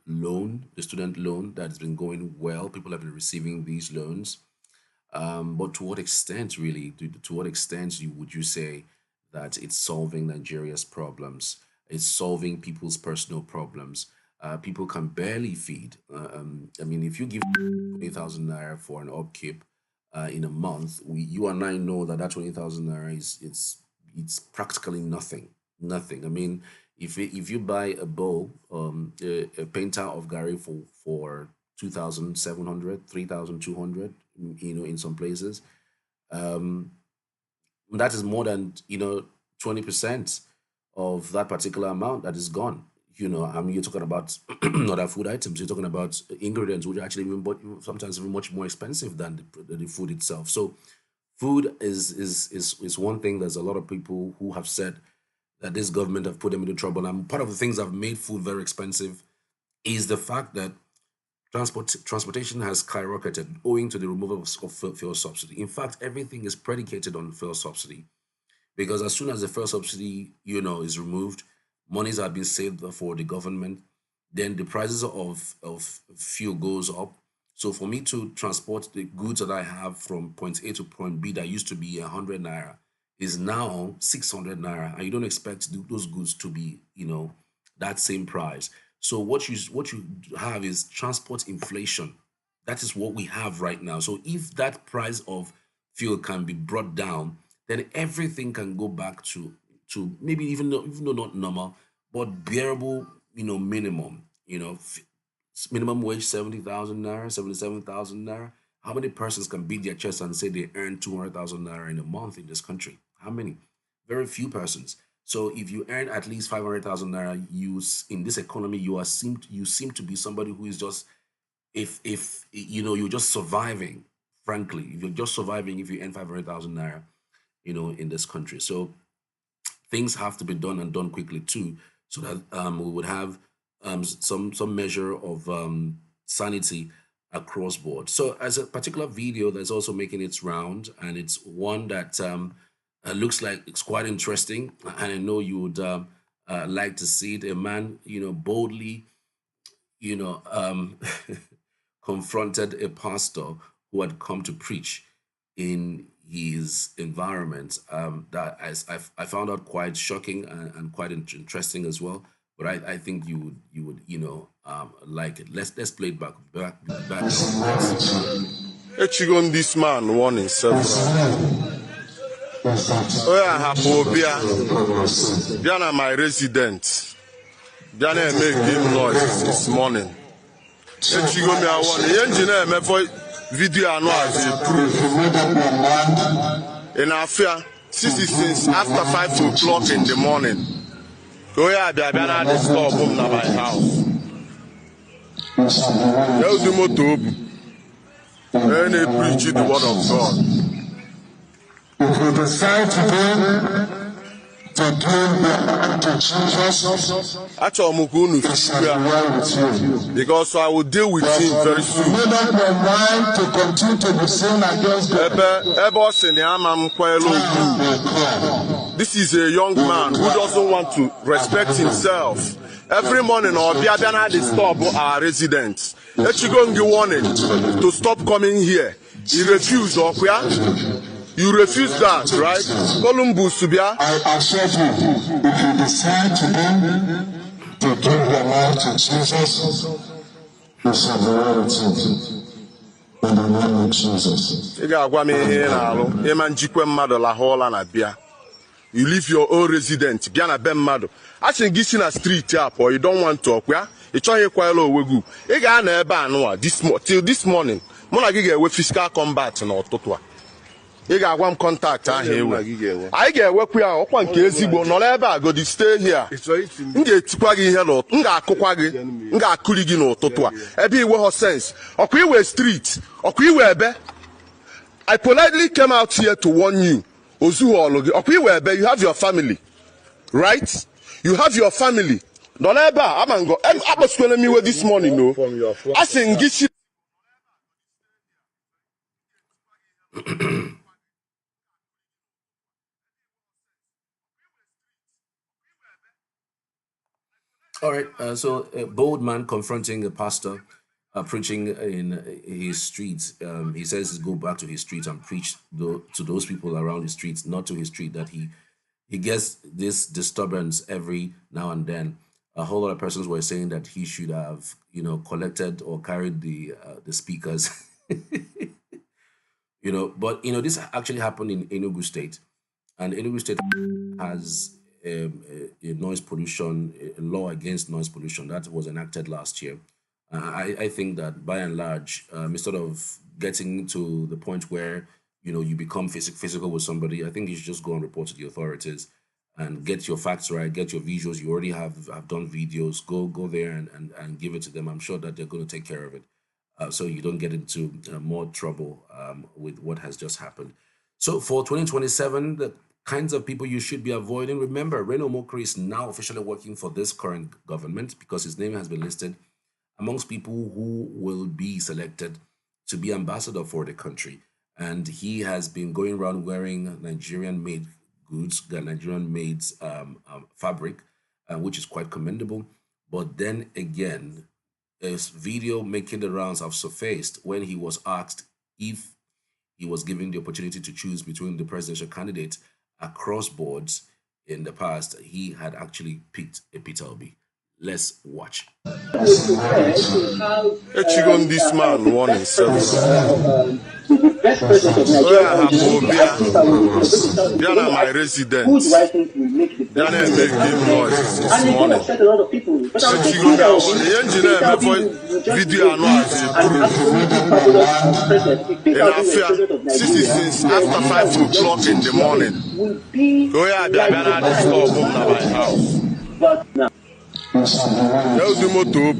[SPEAKER 1] loan, the student loan that has been going well. People have been receiving these loans. But to what extent, really, to what extent would you say that it's solving Nigeria's problems? It's solving people's personal problems. People can barely feed. I mean, if you give 20,000 naira for an upkeep in a month, you and I know that 20,000 naira it's practically nothing. Nothing. I mean, if you buy a bowl, a painter of Gary for 2,700, 3,200, in some places, that is more than 20% of that particular amount that is gone. I mean, you're talking about other food items. You're talking about ingredients, which are actually sometimes even much more expensive than the food itself. So, food is one thing. There's a lot of people who have said that this government have put them into trouble. And part of the things that have made food very expensive is the fact that transportation has skyrocketed owing to the removal of fuel subsidy. In fact, everything is predicated on fuel subsidy, because as soon as the fuel subsidy, is removed, monies are being saved for the government, then the prices of fuel goes up. So for me to transport the goods that I have from point A to point B that used to be 100 naira is now 600 naira, and you don't expect those goods to be, that same price. So what you have is transport inflation. That is what we have right now. So if that price of fuel can be brought down, then everything can go back to maybe even though not normal, but bearable, minimum. Minimum wage 70,000 naira, 77,000 naira. How many persons can beat their chest and say they earn 200,000 naira in a month in this country? How many? Very few persons. So if you earn at least 500,000 naira, in this economy, you seem to be somebody who is just, if you're just surviving frankly, if you're just surviving, if you earn 500,000 naira, you know, in this country. So things have to be done and done quickly too, so that we would have some measure of sanity across board. So as a particular video that's also making its round, and it's one that looks like it's quite interesting, and I know you would like to see it. A man, you know, boldly, you know, confronted a pastor who had come to preach in his environment. That I found out quite shocking and quite interesting as well. But I think you would you know like it. Let's play it back.
[SPEAKER 7] Echigon this man one in several. Oh, I have Obia. Diana, my resident. Diana make him noise this morning. Echigon me I want the engineer me for video I know as a proof. In Afia, since after 5 o'clock in the morning. Go ahead, Diana, the store boom na my house. There's the motor. And they preach the word of God.
[SPEAKER 8] If we decide today to give to Jesus,
[SPEAKER 7] because I will deal with him very soon.
[SPEAKER 8] made up your mind to continue to be sin against God.
[SPEAKER 7] This is a young man who doesn't want to respect himself. Every morning, Obiabana they stop our residents. Echigongi warning to stop coming here. He refused, Okuya. You refuse that, right? Columbus, Subia.
[SPEAKER 8] I assure you, if you decide today to give your life to Jesus, you shall be well received. In the name of Jesus.
[SPEAKER 7] You leave your own resident. Biana Bemmado. I think this in a street up or you don't want to talk. Yeah? It's all quite low. We got till this morning. Mona get with fiscal combat and all totua. You got one contact here. I get work we are one case. No ever go to stay here. It's Twagi hello. Kokwagi. Kuligi no totua. Every way sense. Okay, we street. Okay, we be. I politely came out here to warn you. You have your family, right? You have your family. Don't ever, I'm go. I'm telling me where this morning, no. I think this.
[SPEAKER 1] All right. So a bold man confronting a pastor, preaching in his streets. He says go back to his streets and preach to those people around his streets, not to his street. That he gets this disturbance every now and then. A whole lot of persons were saying that he should have, you know, collected or carried the speakers. You know, but you know this actually happened in Enugu State, and Enugu State has a noise pollution a law against noise pollution that was enacted last year. I think that by and large, instead of getting to the point where you know you become physical with somebody, I think you should just go and report to the authorities and get your facts right, get your visuals. You already have done videos. Go there and give it to them. I'm sure that they're going to take care of it, so you don't get into more trouble with what has just happened. So for 2027, the kinds of people you should be avoiding. Remember, Reno Mokri is now officially working for this current government because his name has been listed amongst people who will be selected to be ambassador for the country. And he has been going around wearing Nigerian-made goods, Nigerian-made fabric, which is quite commendable. But then again, a video making the rounds have surfaced when he was asked if he was given the opportunity to choose between the presidential candidate across boards in the past. He had actually picked a Peter Obi. Let's watch.
[SPEAKER 7] Echigon this man one in several.
[SPEAKER 2] Best president of Nigeria.
[SPEAKER 7] Diana, my resident.
[SPEAKER 2] Who do I think will make the
[SPEAKER 7] Diana
[SPEAKER 2] best
[SPEAKER 7] make him noise this
[SPEAKER 2] and it's going to
[SPEAKER 7] morning.
[SPEAKER 2] upset a lot of people. But I'm
[SPEAKER 7] Echigon
[SPEAKER 2] thinking
[SPEAKER 7] the engineer me for video I know as a proof. In Afia, since after 5 o'clock in the morning. Go ahead, Diana, the store boom na my house.
[SPEAKER 2] But now.
[SPEAKER 7] There's the motor.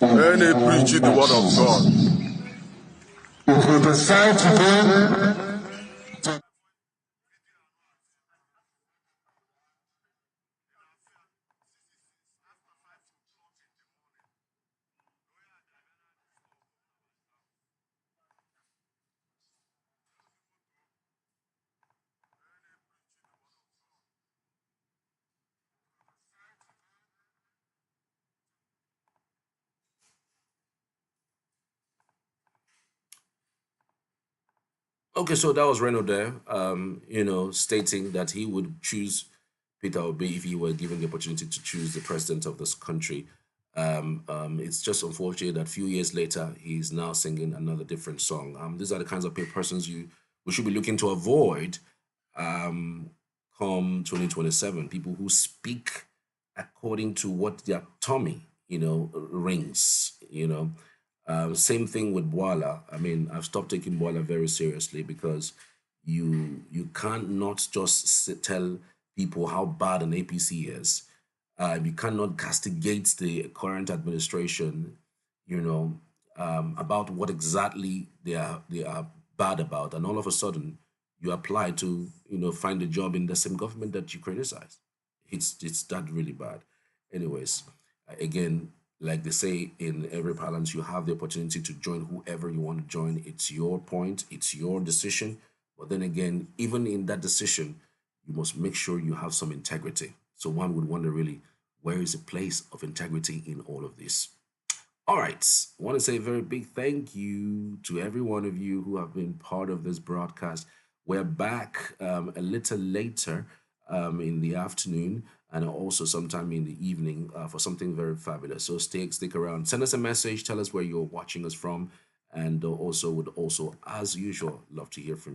[SPEAKER 7] And they preach the word of God.
[SPEAKER 8] If if you decide today
[SPEAKER 1] Okay, so that was Reno there, stating that he would choose Peter Obi if he were given the opportunity to choose the president of this country. It's just unfortunate that a few years later, he's now singing another different song. These are the kinds of persons we should be looking to avoid come 2027. People who speak according to what their tummy, rings, same thing with Boala. I mean, I've stopped taking Boala very seriously because you can't not just tell people how bad an APC is. You cannot castigate the current administration, about what exactly they are bad about, and all of a sudden you apply to find a job in the same government that you criticize. It's that really bad. Anyways, again, like they say in every parlance, you have the opportunity to join whoever you want to join. It's your point, it's your decision. But then again, even in that decision, you must make sure you have some integrity. So one would wonder really, where is the place of integrity in all of this? All right, I want to say a very big thank you to every one of you who have been part of this broadcast. We're back a little later in the afternoon and also sometime in the evening for something very fabulous. So stick around. Send us a message. Tell us where you're watching us from, and would also, as usual, love to hear from you.